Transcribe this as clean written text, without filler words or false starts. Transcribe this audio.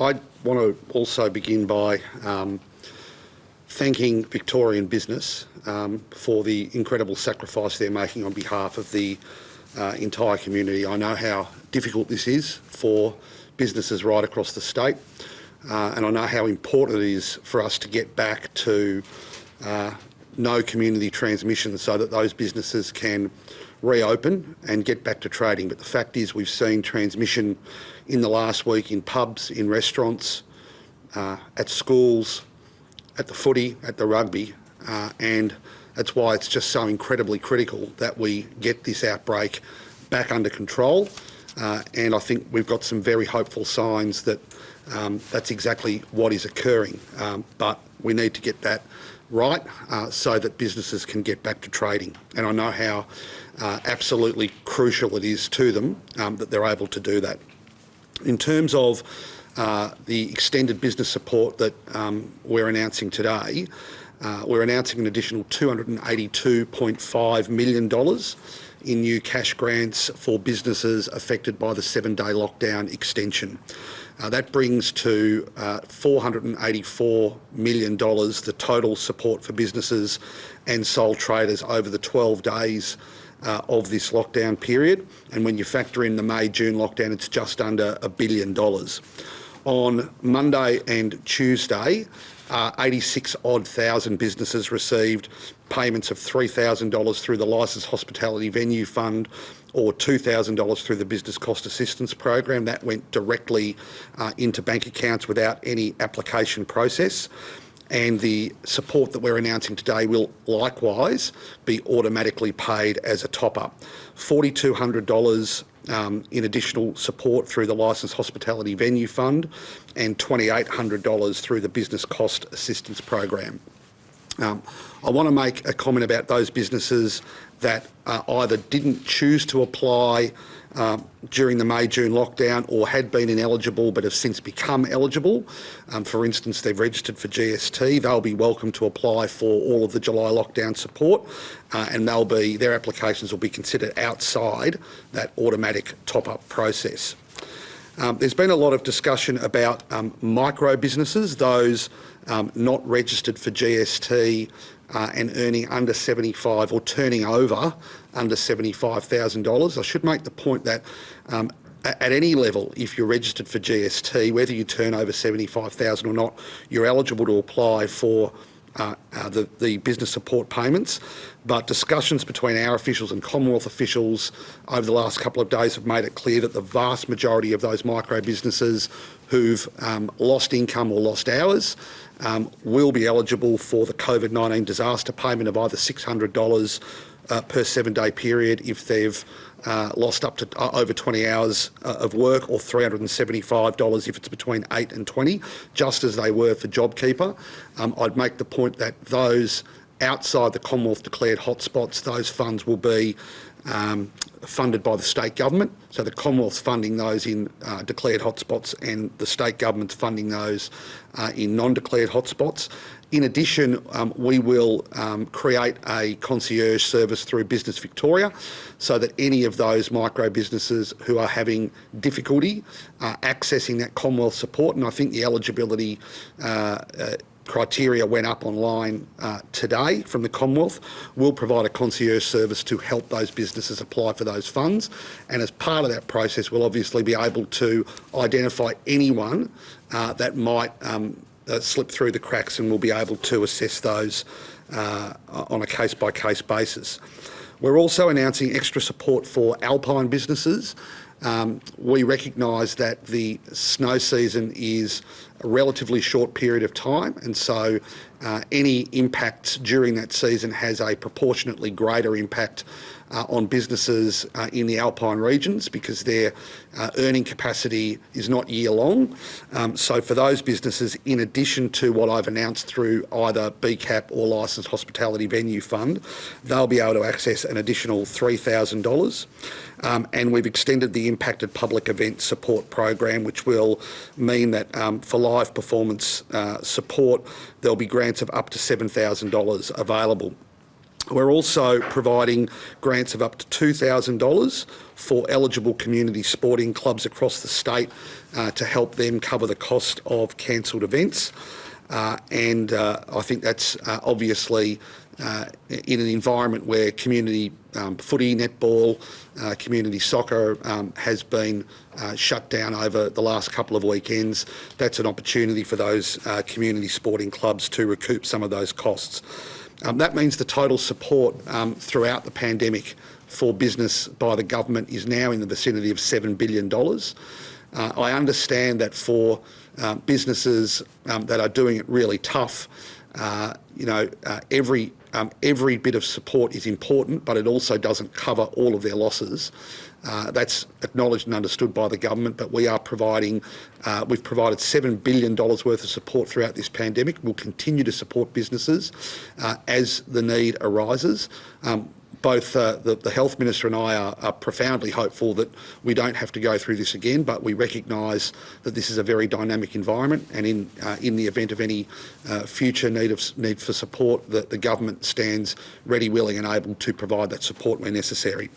I want to also begin by thanking Victorian business for the incredible sacrifice they're making on behalf of the entire community. I know how difficult this is for businesses right across the state, and I know how important it is for us to get back to no community transmission so that those businesses can reopen and get back to trading. But the fact is we've seen transmission in the last week in pubs, in restaurants, at schools, at the footy, at the rugby, and that's why it's just so incredibly critical that we get this outbreak back under control. And I think we've got some very hopeful signs that that's exactly what is occurring. But we need to get that right so that businesses can get back to trading. And I know how absolutely crucial it is to them that they're able to do that. In terms of the extended business support that we're announcing today, we're announcing an additional $282.5 million in new cash grants for businesses affected by the 7-day lockdown extension. That brings to $484 million the total support for businesses and sole traders over the 12 days of this lockdown period. And when you factor in the May-June lockdown, it's just under $1 billion. On Monday and Tuesday, 86,000 businesses received payments of $3,000 through the Licensed Hospitality Venue Fund or $2,000 through the Business Cost Assistance Program. That went directly into bank accounts without any application process. And the support that we're announcing today will likewise be automatically paid as a top-up. $4,200 in additional support through the Licensed Hospitality Venue Fund and $2,800 through the Business Cost Assistance Program. I want to make a comment about those businesses that either didn't choose to apply during the May-June lockdown or had been ineligible but have since become eligible. For instance, they've registered for GST. They'll be welcome to apply for all of the July lockdown support, and their applications will be considered outside that automatic top-up process. There's been a lot of discussion about micro businesses, those not registered for GST and earning under 75 or turning over under $75,000. I should make the point that at any level, if you're registered for GST, whether you turn over 75,000 or not, you're eligible to apply for the business support payments. But discussions between our officials and Commonwealth officials over the last couple of days have made it clear that the vast majority of those micro businesses who've lost income or lost hours will be eligible for the COVID-19 disaster payment of either $600 per 7-day period if they've lost up to over 20 hours of work, or $375 if it's between 8 and 20, just as they were for JobKeeper. I'd make the point that those outside the Commonwealth declared hotspots, those funds will be funded by the state government. So the Commonwealth's funding those in declared hotspots and the state government's funding those in non-declared hotspots. In addition, we will create a concierge service through Business Victoria so that any of those micro businesses who are having difficulty accessing that Commonwealth support, and I think the eligibility criteria went up online today from the Commonwealth, will provide a concierge service to help those businesses apply for those funds. And as part of that process, we'll obviously be able to identify anyone that might slip through the cracks, and we'll be able to assess those on a case-by-case basis. We're also announcing extra support for alpine businesses. We recognise that the snow season is a relatively short period of time, and so any impact during that season has a proportionately greater impact on businesses in the alpine regions because their earning capacity is not year-long. So for those businesses, in addition to what I've announced through either BCAP or Licensed Hospitality Venue Fund, they'll be able to access an additional $3,000. And we've extended the Impacted Public Event Support Program, which will mean that for live performance support, there'll be grants of up to $7,000 available. We're also providing grants of up to $2,000 for eligible community sporting clubs across the state to help them cover the cost of cancelled events. And I think that's obviously in an environment where community footy, netball, community soccer has been shut down over the last couple of weekends. That's an opportunity for those community sporting clubs to recoup some of those costs. That means the total support throughout the pandemic for business by the government is now in the vicinity of $7 billion. I understand that for businesses that are doing it really tough, every bit of support is important, but it also doesn't cover all of their losses. That's acknowledged and understood by the government, but we've provided $7 billion worth of support throughout this pandemic. We'll continue to support businesses as the need arises. Both the Health Minister and I are profoundly hopeful that we don't have to go through this again, but we recognise that this is a very dynamic environment, and in the event of any future need for support, that the government stands ready, willing and able to provide that support where necessary.